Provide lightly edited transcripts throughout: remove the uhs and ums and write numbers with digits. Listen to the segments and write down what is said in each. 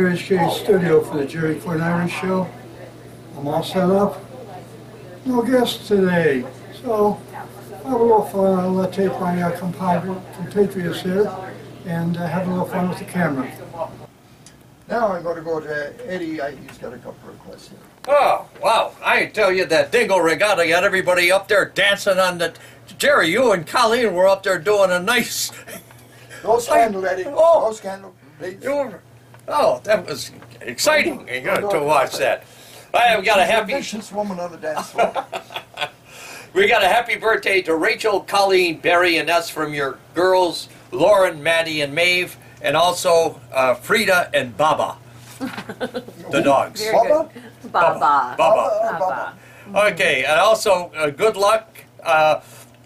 HK studio for the Jerry Quinn Irish Show. I'm all set up. No guests today, so I'll have a little fun. I'll take my compatriots here and have a little fun with the camera. Now I'm going to go to Eddie. He's got a couple of requests here. Oh, wow. I tell you, that Dingo Regatta got everybody up there dancing on the... Jerry, you and Colleen were up there doing a nice... No scandal, Eddie. Oh. No scandal, please. Oh, that was exciting to watch that. We got a happy... vicious woman on the dance floor. We got a happy birthday to Rachel, Colleen, Barry, and that's from your girls, Lauren, Maddie, and Maeve, and also Frida and Baba, the dogs. Very good. Baba. Baba. Okay, and also good luck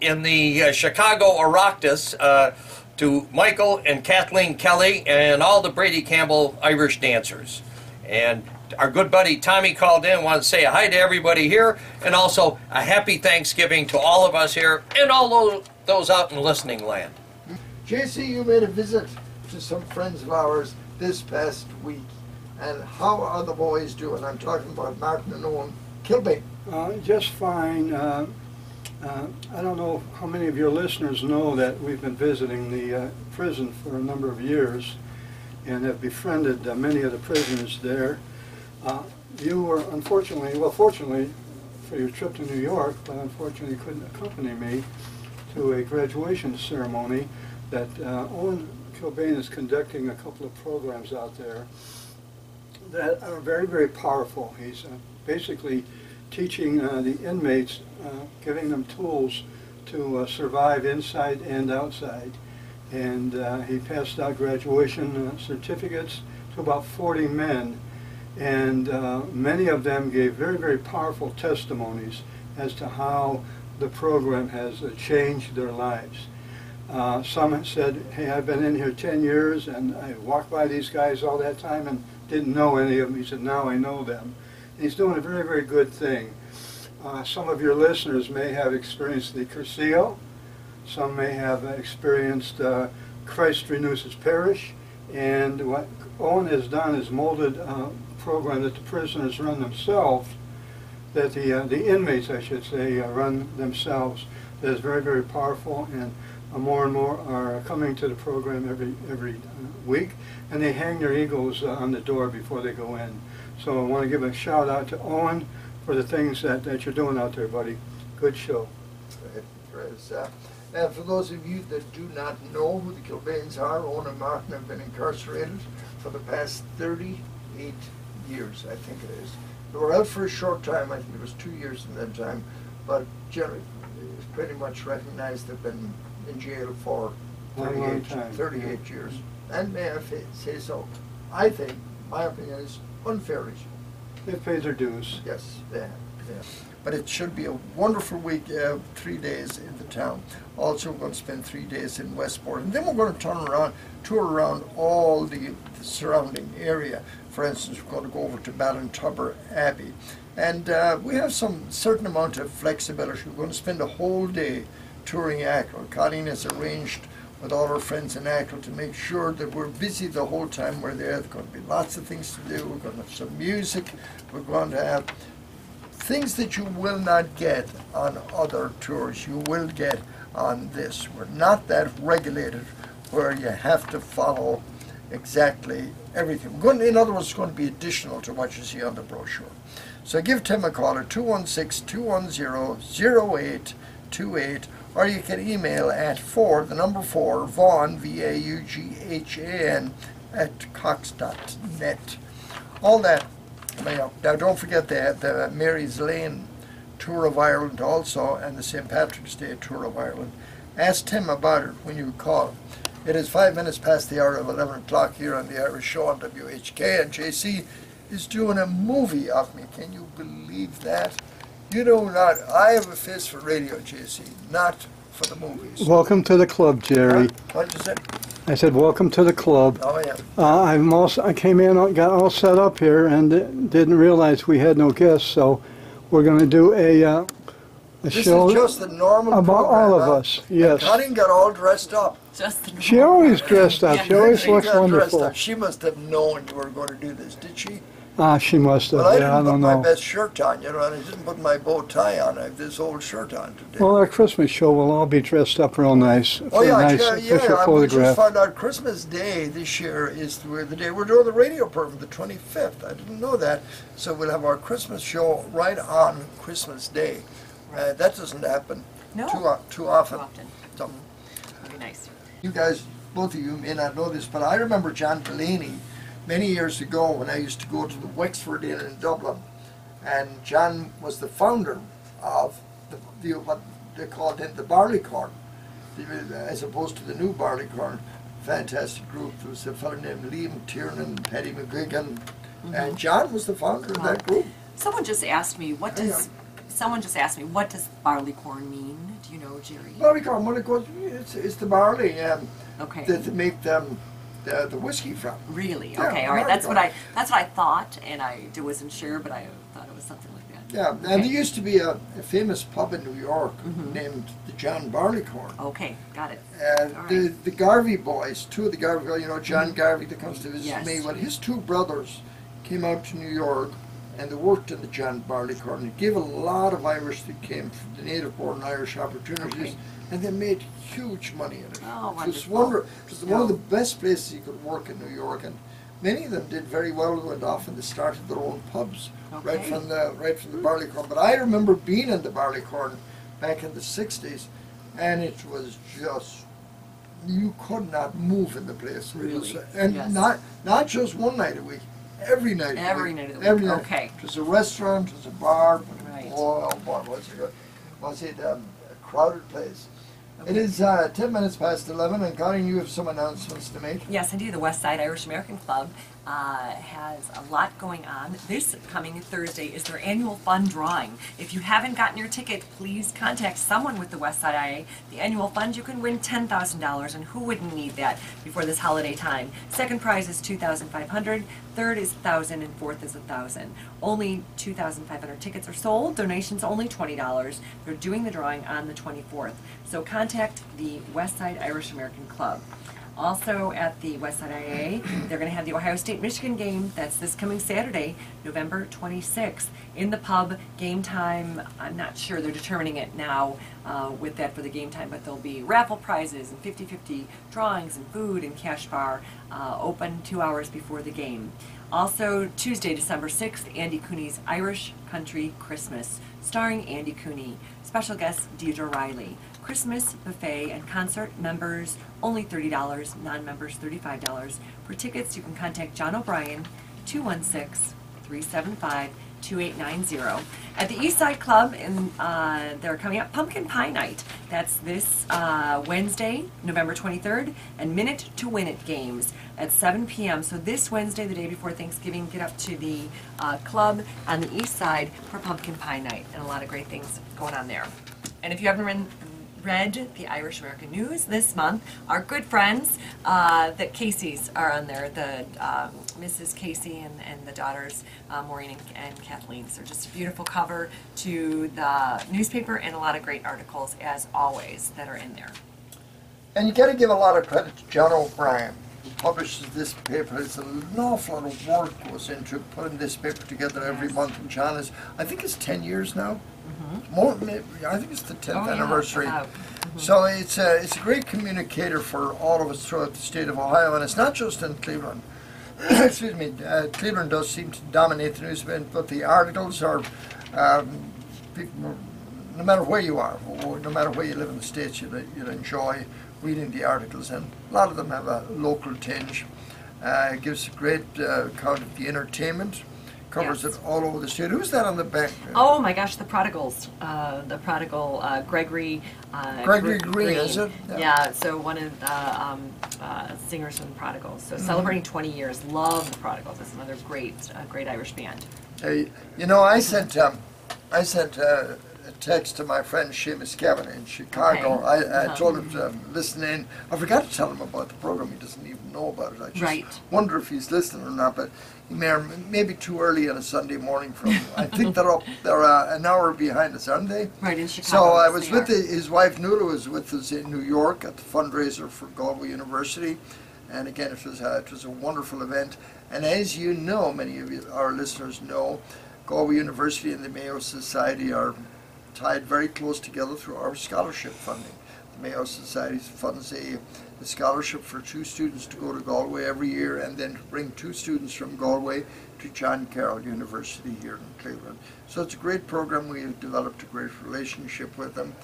in the Chicago Oireachtas to Michael and Kathleen Kelly and all the Brady Campbell Irish dancers. And our good buddy Tommy called in, wanted to say hi to everybody here, and also a happy Thanksgiving to all of us here and all those out in listening land. JC, you made a visit to some friends of ours this past week, and how are the boys doing? I'm talking about Martin and Owen Kilbane. Just fine. I don't know how many of your listeners know that we've been visiting the prison for a number of years and have befriended many of the prisoners there. You were unfortunately, well, fortunately for your trip to New York, but unfortunately couldn't accompany me to a graduation ceremony that Owen Kilbane is conducting a couple of programs out there that are very, very powerful. He's basically teaching the inmates, giving them tools to survive inside and outside. And he passed out graduation certificates to about 40 men. And many of them gave very, very powerful testimonies as to how the program has changed their lives. Some said, hey, I've been in here 10 years and I walked by these guys all that time and didn't know any of them. He said, now I know them. And he's doing a very, very good thing. Some of your listeners may have experienced the Curcio. Some may have experienced Christ Renews His Parish. And what Owen has done is molded a program that the prisoners run themselves, that the inmates, I should say, run themselves. That is very, very powerful, and more and more are coming to the program every week, and they hang their eagles on the door before they go in. So I want to give a shout out to Owen for the things that you're doing out there, buddy. Good show. Great. And for those of you that do not know who the Kilbanes are, Owen and Martin have been incarcerated for the past 38 years, I think it is. They were out for a short time, I think it was 2 years in that time, but generally it's pretty much recognized they've been in jail for 38 years. And may I say so, I think, my opinion is unfairly so. They've paid their dues. Yes, they have. Yeah. But it should be a wonderful week, 3 days in the town. Also, we're going to spend 3 days in Westport. And then we're going to tour around all the surrounding area. For instance, we're going to go over to Ballintubber Abbey. And we have some certain amount of flexibility. We're going to spend a whole day touring Ackle. Colleen has arranged with all our friends in Ackle to make sure that we're busy the whole time we're there. There's going to be lots of things to do. We're going to have some music. We're going to have things that you will not get on other tours. You will get on this. We're not that regulated where you have to follow exactly everything. In other words, it's going to be additional to what you see on the brochure. So give Tim a call at 216-210-0828, or you can email at 4, Vaughan, VAUGHAN, at cox.net. All that. Now, don't forget the Mary's Lane Tour of Ireland also, and the St. Patrick's Day Tour of Ireland. Ask Tim about it when you call him. It is 5 minutes past the hour of 11 o'clock here on the Irish Show on WHK, and JC is doing a movie of me. Can you believe that? You know, I have a face for radio, JC, not for the movies. Welcome to the club, Jerry. What did you say? I said, welcome to the club. Oh, yeah. I came in, got all set up here, and didn't realize we had no guests, so we're going to do a This show is just the normal about program, all of huh? us. Yes. Connie got all dressed up. Just the She always dressed up. Yeah. She always She looks got dressed wonderful. up. She must have known you were going to do this, did she? She must have. Well, I Yeah, didn't I put don't my know. best shirt on, you know, and I didn't put my bow tie on. I have this old shirt on today. Well, our Christmas show will all be dressed up real nice for Oh a yeah, nice yeah, official I just photograph. found out Christmas Day this year is the day we're doing the radio program, the 25th. I didn't know that. So we'll have our Christmas show right on Christmas Day. That doesn't happen No. too often. often. So, Very nice. you guys, both of you may not know this, but I remember John Delaney many years ago when I used to go to the Wexford Inn in Dublin, and John was the founder of the what they called then the Barleycorn, as opposed to the new Barleycorn. Fantastic group. There was a fellow named Liam Tiernan, Paddy McGuigan, and John was the founder of that group. Someone just asked me, what does barleycorn mean? Do you know, Jerry? Barleycorn, well, it goes, it's the barley Okay. that they make them the whiskey from. Really? Yeah, Okay. All right. barleycorn. That's what I thought, and I wasn't sure, but I thought it was something like that. Yeah, Okay. and there used to be a famous pub in New York named the John Barleycorn. Okay. Got it. And All right. the Garvey boys, two of the Garvey boys, you know, John Garvey that comes to visit Yes. me, well, his two brothers came out to New York and they worked in the John Barleycorn. It gave a lot of Irish that came from the native-born Irish opportunities, Okay. and they made huge money in it. Oh, It was wonderful. it was one of the best places you could work in New York, and many of them did very well. They went off and they started their own pubs right Okay. from the Barleycorn. But I remember being in the Barleycorn back in the '60s, and it was just you could not move in the place. It was, Really? and Yes. not just one night a week, every night. Every a week. night of the Every week. night. Okay. It was a restaurant. It was a bar. But Right. boy, oh boy, was it a crowded place. It is 10 minutes past 11, and Connie, you have some announcements to make. Yes, I do. The West Side Irish American Club has a lot going on. This coming Thursday is their annual fund drawing. If you haven't gotten your ticket, please contact someone with the West Side IA. The annual fund, you can win $10,000, and who wouldn't need that before this holiday time? Second prize is $2,500, third is $1,000, and fourth is $1,000. Only 2,500 tickets are sold. Donations only $20. They're doing the drawing on the 24th. So contact the West Side Irish American Club. Also at the Westside IA, they're going to have the Ohio State-Michigan game. That's this coming Saturday, November 26th. In the pub, game time, I'm not sure, they're determining it now with that for the game time, but there'll be raffle prizes and 50-50 drawings and food and cash bar open 2 hours before the game. Also, Tuesday, December 6th, Andy Cooney's Irish Country Christmas, starring Andy Cooney. Special guest, Deidre Riley. Christmas buffet and concert, members only $30, non-members $35. For tickets, you can contact John O'Brien, 216-375-2890. At the East Side Club, they're coming up, Pumpkin Pie Night. That's this Wednesday, November 23rd, and Minute to Win It games at 7 p.m. So this Wednesday, the day before Thanksgiving, get up to the club on the East Side for Pumpkin Pie Night, and a lot of great things going on there. And if you haven't read the Irish American News this month, our good friends, the Caseys are on there, the Mrs. Casey and the daughters, Maureen and Kathleen. So just a beautiful cover to the newspaper and a lot of great articles, as always, that are in there. And you got to give a lot of credit to John O'Brien, who publishes this paper. It's an awful lot of work goes into putting this paper together every month. And John is, I think it's 10 years now. More, maybe, I think it's the 10th anniversary. So it's a great communicator for all of us throughout the state of Ohio, and it's not just in Cleveland. Excuse me, Cleveland does seem to dominate the news, but the articles are, people, no matter where you are, or no matter where you live in the States, you'll enjoy reading the articles, and a lot of them have a local tinge. It gives a great account of the entertainment. Covers it all over the state. Who's that on the back? Oh my gosh, the Prodigals. Gregory Green, is it? Yeah, so one of the singers from the Prodigals. So celebrating 20 years. Love the Prodigals. It's another great Irish band. You know, I sent a text to my friend Seamus Gavin in Chicago. Okay. I told him to listen in. I forgot to tell him about the program. He doesn't even know about it. I just wonder if he's listening or not. But You may or maybe too early on a Sunday morning from. I think they're an hour behind us, aren't they? Right in Chicago. So I yes, was they with are. his wife Nuala was with us in New York at the fundraiser for Galway University, and again it was a wonderful event. And as you know, many of you, our listeners know, Galway University and the Mayo Society are tied very close together through our scholarship funding. The Mayo Society funds a scholarship for 2 students to go to Galway every year, and then to bring 2 students from Galway to John Carroll University here in Cleveland. So it's a great program. We have developed a great relationship with them.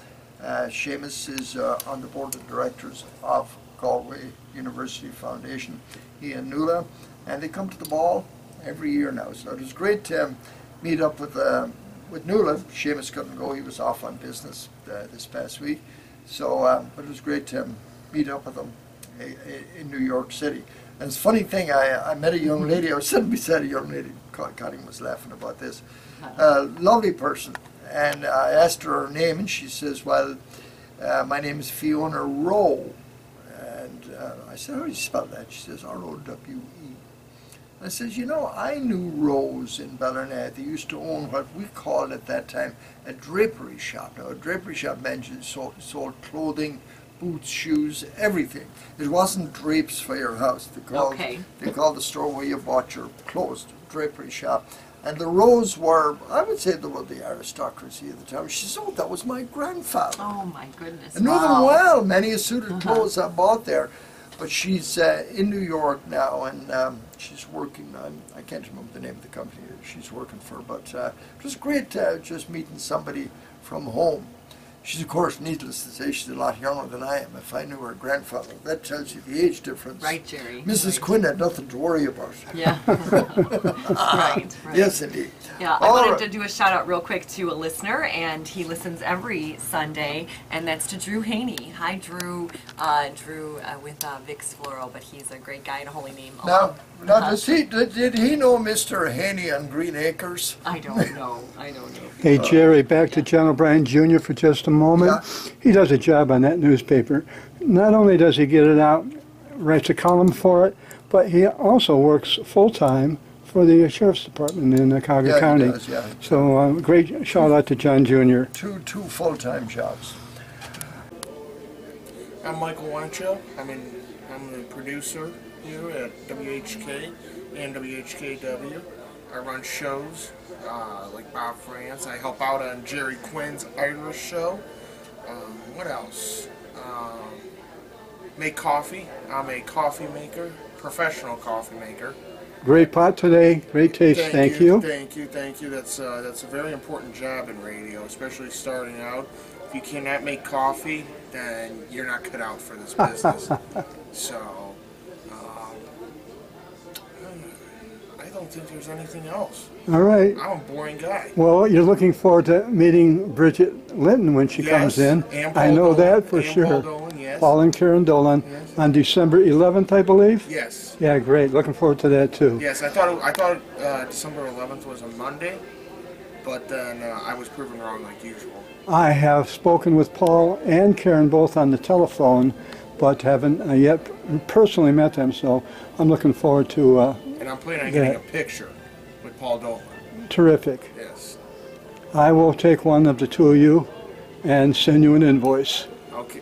Seamus is on the board of directors of Galway University Foundation, he and Nuala, and they come to the ball every year now. So it was great to meet up with Nuala. Seamus couldn't go, he was off on business this past week. So, but it was great to meet up with them in New York City. And it's a funny thing, I met a young lady, I was sitting beside a young lady, Connie was laughing about this, lovely person. And I asked her her name, and she says, well, my name is Fiona Rowe. And I said, how do you spell that? She says, R-O-W-E. I says, you know, I knew Rose in Ballernay. They used to own what we called at that time a drapery shop. Now, a drapery shop meant you sold clothing, boots, shoes, everything. It wasn't drapes for your house. They called the store where you bought your clothes, drapery shop. And the Rose were, I would say they were the aristocracy at the time. She said, oh, that was my grandfather. Oh my goodness. I knew them well. Many suited clothes I bought there. But she's in New York now, and she's working on, I can't remember the name of the company she's working for, but it was great just meeting somebody from home. She's, of course, needless to say, she's a lot younger than I am. If I knew her grandfather, that tells you the age difference. Right, Jerry. Mrs. Right. Quinn had nothing to worry about. Yeah. right. Yes, indeed. Yeah, I wanted to do a shout out real quick to a listener, and he listens every Sunday, and that's to Drew Haney. Hi, Drew. Drew with Vic's Floro, but he's a great guy and a holy name. Now did he know Mr. Haney on Green Acres? I don't know. I don't know. Hey, Jerry, back to John O'Brien Jr. for just a moment. Yeah. He does a job on that newspaper. Not only does he get it out, writes a column for it, but he also works full-time for the Sheriff's Department in Cuyahoga County. He does, yeah. So great shout out to John Jr. Two full-time jobs. I'm Michael Wancho. I'm the producer here at WHK and WHKW. I run shows like Bob France. I help out on Jerry Quinn's Irish show. What else? Make coffee. I'm a coffee maker, professional coffee maker. Great pot today. Great taste. Thank you. Thank you. That's a very important job in radio, especially starting out. If you cannot make coffee, then you're not cut out for this business. So, I don't think there's anything else. All right. I'm a boring guy. Well, you're looking forward to meeting Bridget Linton when she comes in. And Paul I know Dolan, that for and sure. Paul Dolan, yes. Paul and Karen Dolan Yes. on December 11th, I believe. Yes. Yeah, great. Looking forward to that too. Yes, I thought December 11th was a Monday, but then I was proven wrong like usual. I have spoken with Paul and Karen both on the telephone, but haven't yet personally met them. So I'm looking forward to. And I'm planning on getting a picture with Paul Dolan. Terrific. Yes. I will take one of the two of you and send you an invoice. Okay.